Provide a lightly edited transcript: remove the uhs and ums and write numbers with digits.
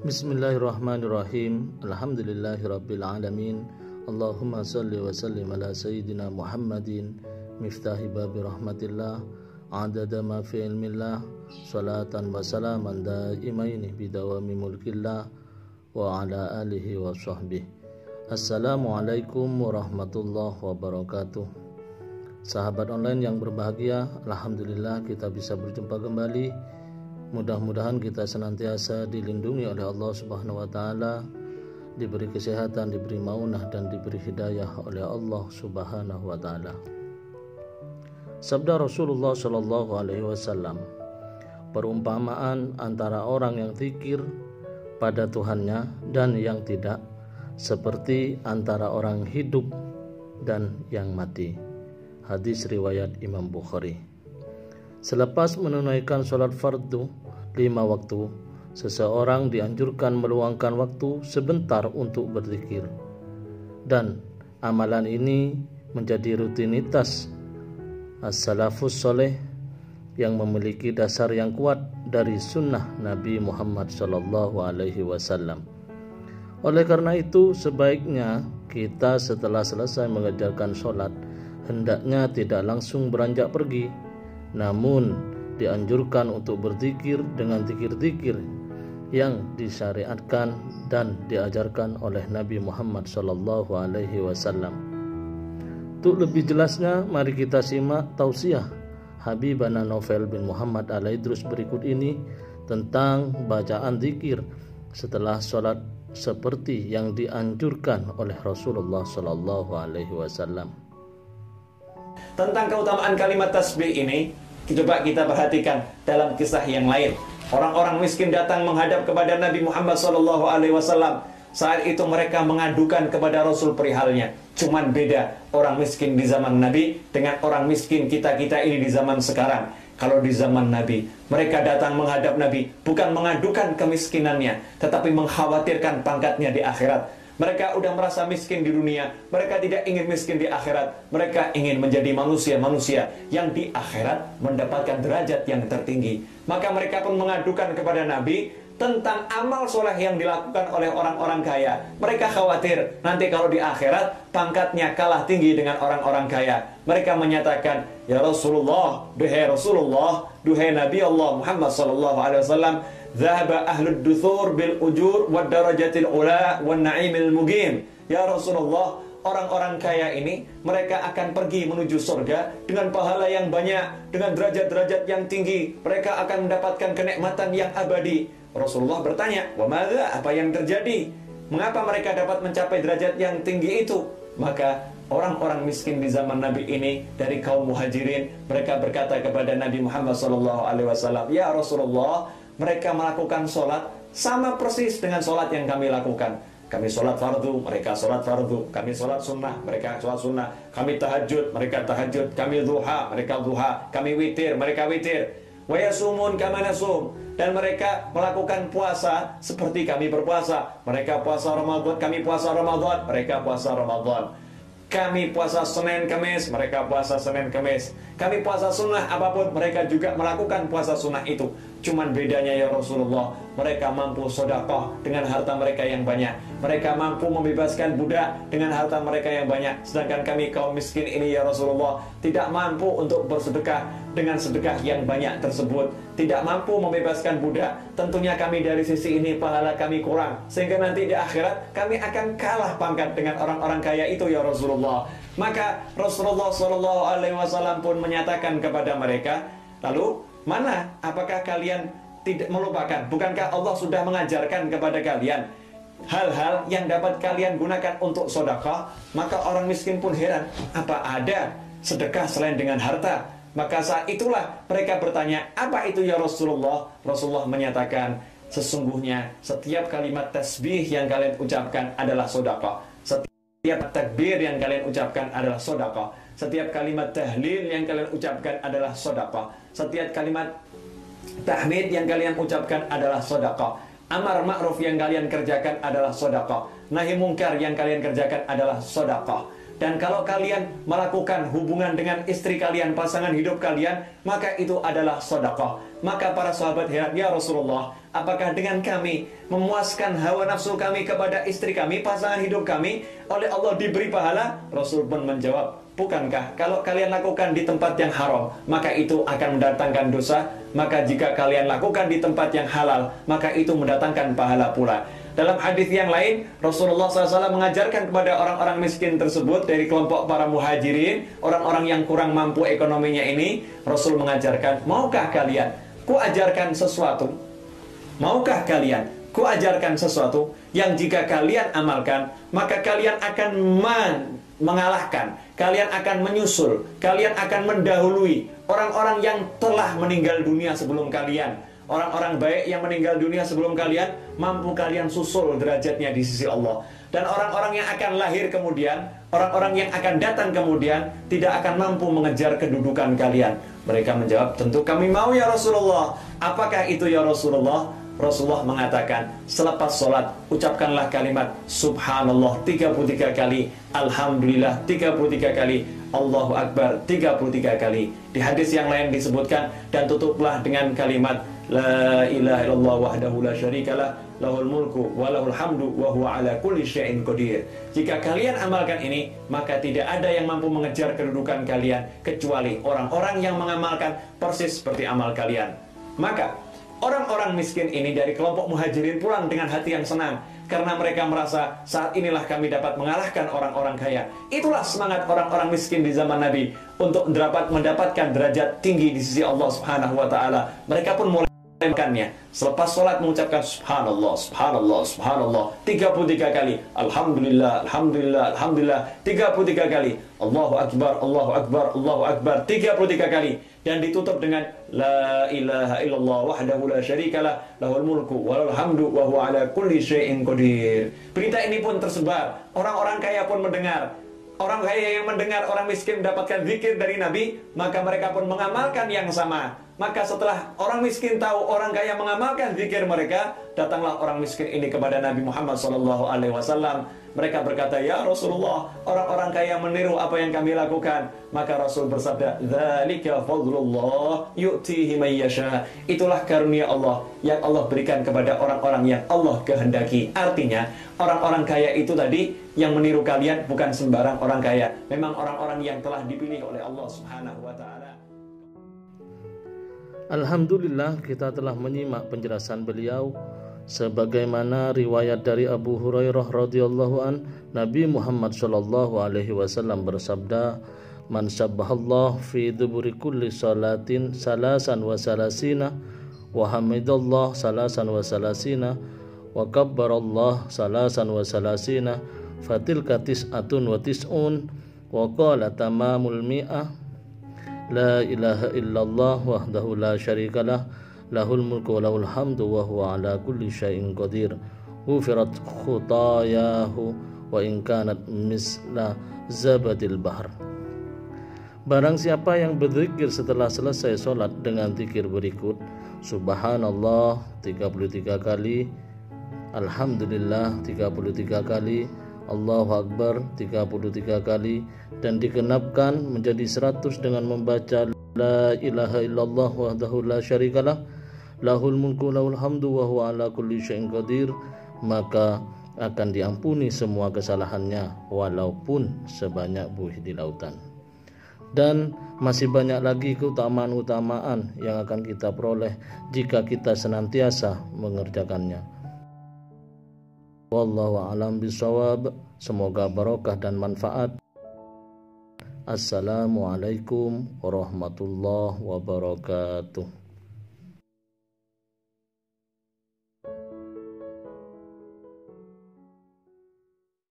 Bismillahirrahmanirrahim. Alhamdulillahirabbil alamin. Allahumma shalli wa sallim ala sayyidina Muhammadin miftahi babi rahmatillah adada ma fi ilmillah salatan wa salaman daimaini bidawami mulkillah wa ala alihi wa sahbihi. Assalamualaikum warahmatullahi wabarakatuh. Sahabat online yang berbahagia, alhamdulillah kita bisa berjumpa kembali. Mudah-mudahan kita senantiasa dilindungi oleh Allah Subhanahu wa taala, diberi kesehatan, diberi maunah dan diberi hidayah oleh Allah Subhanahu wa taala. Sabda Rasulullah sallallahu alaihi wasallam, perumpamaan antara orang yang zikir pada Tuhannya dan yang tidak seperti antara orang hidup dan yang mati. Hadis riwayat Imam Bukhari. Selepas menunaikan sholat fardu 5 waktu, seseorang dianjurkan meluangkan waktu sebentar untuk berzikir. Dan amalan ini menjadi rutinitas as-salafus soleh yang memiliki dasar yang kuat dari sunnah Nabi Muhammad SAW. Oleh karena itu, sebaiknya kita setelah selesai mengerjakan sholat, hendaknya tidak langsung beranjak pergi, namun dianjurkan untuk berzikir dengan zikir-zikir yang disyariatkan dan diajarkan oleh Nabi Muhammad SAW. Untuk lebih jelasnya, mari kita simak tausiah Habibana Novel bin Muhammad Al-Idrus berikut ini tentang bacaan zikir setelah sholat seperti yang dianjurkan oleh Rasulullah SAW. Tentang keutamaan kalimat tasbih ini, coba kita perhatikan dalam kisah yang lain. Orang-orang miskin datang menghadap kepada Nabi Muhammad SAW. Saat itu mereka mengadukan kepada Rasul perihalnya. Cuman beda orang miskin di zaman Nabi dengan orang miskin kita-kita ini di zaman sekarang. Kalau di zaman Nabi, mereka datang menghadap Nabi bukan mengadukan kemiskinannya, tetapi mengkhawatirkan pangkatnya di akhirat. Mereka udah merasa miskin di dunia, mereka tidak ingin miskin di akhirat. Mereka ingin menjadi manusia-manusia yang di akhirat mendapatkan derajat yang tertinggi. Maka mereka pun mengadukan kepada Nabi tentang amal soleh yang dilakukan oleh orang-orang kaya. Mereka khawatir nanti kalau di akhirat pangkatnya kalah tinggi dengan orang-orang kaya. Mereka menyatakan, ya Rasulullah, duhai Rasulullah, duhai Nabi Allah Muhammad SAW, Zahaba ahlud duthur bil ujur wad darajatil ula wan na'imil mugim. Ya Rasulullah, orang-orang kaya ini mereka akan pergi menuju surga dengan pahala yang banyak, dengan derajat-derajat yang tinggi. Mereka akan mendapatkan kenikmatan yang abadi. Rasulullah bertanya, "Wa madza? Apa yang terjadi? Mengapa mereka dapat mencapai derajat yang tinggi itu?" Maka orang-orang miskin di zaman Nabi ini dari kaum muhajirin, mereka berkata kepada Nabi Muhammad SAW, "Ya Rasulullah, mereka melakukan sholat sama persis dengan sholat yang kami lakukan. Kami sholat fardu, mereka sholat fardu. Kami sholat sunnah, mereka sholat sunnah. Kami tahajud, mereka tahajud. Kami duha, mereka duha. Kami witir, mereka witir. Wa yasumun kama nasum." Dan mereka melakukan puasa seperti kami berpuasa. Mereka puasa Ramadan, kami puasa Ramadan, mereka puasa Ramadan. Kami puasa Senin Kamis, mereka puasa Senin Kamis. Kami puasa sunnah apapun, mereka juga melakukan puasa sunnah itu. Cuman bedanya ya Rasulullah, mereka mampu sedekah dengan harta mereka yang banyak. Mereka mampu membebaskan budak dengan harta mereka yang banyak. Sedangkan kami kaum miskin ini ya Rasulullah tidak mampu untuk bersedekah dengan sedekah yang banyak tersebut. Tidak mampu membebaskan budak. Tentunya kami dari sisi ini pahala kami kurang. Sehingga nanti di akhirat kami akan kalah pangkat dengan orang-orang kaya itu ya Rasulullah. Maka Rasulullah SAW pun menyatakan kepada mereka, lalu mana? Apakah kalian tidak melupakan? Bukankah Allah sudah mengajarkan kepada kalian hal-hal yang dapat kalian gunakan untuk sedekah? Maka orang miskin pun heran, apa ada sedekah selain dengan harta? Maka saat itulah mereka bertanya, apa itu ya Rasulullah? Rasulullah menyatakan, Sesungguhnya setiap kalimat tasbih yang kalian ucapkan adalah sedekah. Setiap takbir yang kalian ucapkan adalah sedekah. Setiap kalimat tahlil yang kalian ucapkan adalah sedekah. Setiap kalimat tahmid yang kalian ucapkan adalah sedekah. Amar ma'ruf yang kalian kerjakan adalah sedekah. Nahi mungkar yang kalian kerjakan adalah sedekah. Dan kalau kalian melakukan hubungan dengan istri kalian, pasangan hidup kalian, maka itu adalah sedekah. Maka para sahabat heran, ya Rasulullah, apakah dengan kami memuaskan hawa nafsu kami kepada istri kami, pasangan hidup kami, oleh Allah diberi pahala? Rasul pun menjawab, bukankah kalau kalian lakukan di tempat yang haram, maka itu akan mendatangkan dosa? Maka jika kalian lakukan di tempat yang halal, maka itu mendatangkan pahala pula. Dalam hadis yang lain, Rasulullah SAW mengajarkan kepada orang-orang miskin tersebut dari kelompok para muhajirin, orang-orang yang kurang mampu ekonominya ini, Rasul mengajarkan, maukah kalian ku ajarkan sesuatu? Maukah kalian ku ajarkan sesuatu yang jika kalian amalkan, maka kalian akan mengalahkan, kalian akan menyusul, kalian akan mendahului orang-orang yang telah meninggal dunia sebelum kalian. Orang-orang baik yang meninggal dunia sebelum kalian, mampu kalian susul derajatnya di sisi Allah. Dan orang-orang yang akan lahir kemudian, orang-orang yang akan datang kemudian, tidak akan mampu mengejar kedudukan kalian. Mereka menjawab, tentu kami mau ya Rasulullah. Apakah itu ya Rasulullah? Rasulullah mengatakan, selepas sholat, ucapkanlah kalimat Subhanallah 33 kali, Alhamdulillah 33 kali, Allahu Akbar 33 kali. Di hadis yang lain disebutkan, dan tutuplah dengan kalimat La ilaha illallah wahdahu la syarikalah, lahul mulku wa lahul hamdu wa huwa ala kulli syai'in qadir. Jika kalian amalkan ini, maka tidak ada yang mampu mengejar kedudukan kalian kecuali orang-orang yang mengamalkan persis seperti amal kalian. Maka orang-orang miskin ini dari kelompok muhajirin pulang dengan hati yang senang, karena mereka merasa saat inilah kami dapat mengalahkan orang-orang kaya. Itulah semangat orang-orang miskin di zaman Nabi untuk mendapatkan derajat tinggi di sisi Allah Subhanahu wa taala. Mereka pun mulai selepas sholat mengucapkan Subhanallah, Subhanallah, Subhanallah 33 kali, Alhamdulillah, Alhamdulillah, Alhamdulillah 33 kali, Allahu Akbar, Allahu Akbar, Allahu Akbar 33 kali. Dan ditutup dengan La ilaha illallah wahdahu la syarikalah, lahul mulku wa lahul hamdu wa huwa ala kulli syai'in qadir. Berita ini pun tersebar, orang-orang kaya pun mendengar. Orang kaya yang mendengar orang miskin mendapatkan zikir dari Nabi, maka mereka pun mengamalkan yang sama. Maka setelah orang miskin tahu orang kaya mengamalkan zikir mereka, datanglah orang miskin ini kepada Nabi Muhammad SAW. Mereka berkata, ya Rasulullah, orang-orang kaya meniru apa yang kami lakukan. Maka Rasul bersabda, dzalika fadlullah yu'tihi may yasha. Itulah karunia Allah yang Allah berikan kepada orang-orang yang Allah kehendaki. Artinya, orang-orang kaya itu tadi yang meniru kalian bukan sembarang orang kaya. Memang orang-orang yang telah dipilih oleh Allah Subhanahu wa taala. Alhamdulillah, kita telah menyimak penjelasan beliau sebagaimana riwayat dari Abu Hurairah radhiyallahu an, Nabi Muhammad sallallahu alaihi wasallam bersabda, man sabbahallah fi duburi kulli salatin salasan wa salasina wa hamidallah salasan wa salasina wa kabbarallah salasan wa salasina fatilka tis'atun wa tis'un wa qala tamamul mi'ah La ilaha illallah wahdahu la syarikalah, lahul mulku wa lahul hamdu wa huwa ala kulli syai'in qadir. Ghufirat khutayahu wa in kanat misla zabadil bahr. Barang siapa yang berzikir setelah selesai sholat dengan zikir berikut, Subhanallah 33 kali, Alhamdulillah 33 kali, Allahu Akbar 33 kali, dan digenapkan menjadi 100 dengan membaca La ilaha illallah wahdahu la syarikalah, lahul mulku lahul hamdu wa huwa ala kulli syai'in qadir, maka akan diampuni semua kesalahannya walaupun sebanyak buih di lautan. Dan masih banyak lagi keutamaan-keutamaan yang akan kita peroleh jika kita senantiasa mengerjakannya. Wallahu a'lam bishawab. Semoga barokah dan manfaat. Assalamualaikum warahmatullahi wabarakatuh.